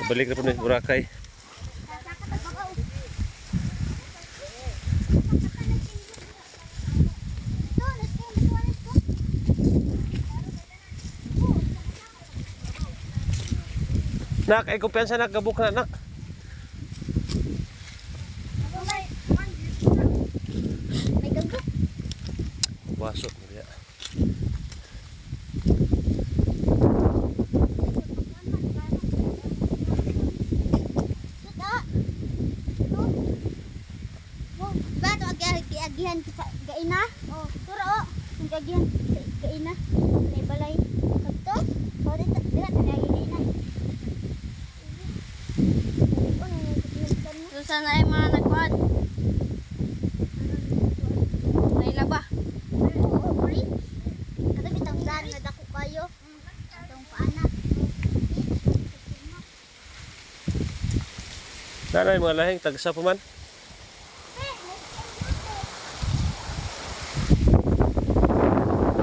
Balik na po ni Boracay. Nak, ay kumpiyansa nak, gabuk na nak. May gagok. Wasok mo ya. Ba to agihan gaina? Oh, turo. Ang agihan gaina. May balay. Kadto. Oh, dira na gaina. Susan ay mga nagkuhan. Nailaba. Oo, free. Kada bitang dan nga dako kayo. Atong paana. Nanay mga lahing tagsa pa man.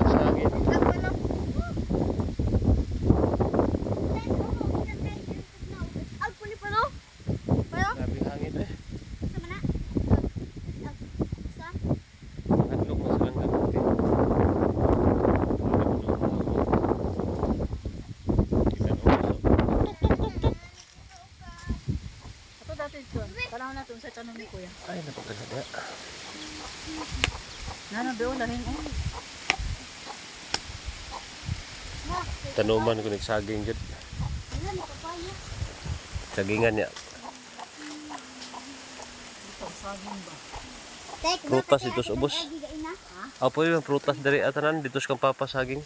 Saging. Grabe hangin eh. Sama na. Sa Hadlok na silang gamit eh. Ilan oras. Ato dati ito. Parang na sa tanong ni Kuya. Ay, napagkagada. Nano doon lahing oh. Tanuman ko nagsaging dyan. wala ni papaya. Sagingan niya. Tek, Prutas bakit ito sa ubos. agi gaina? Apo yung prutas dari atanan dito sa kang papasaging.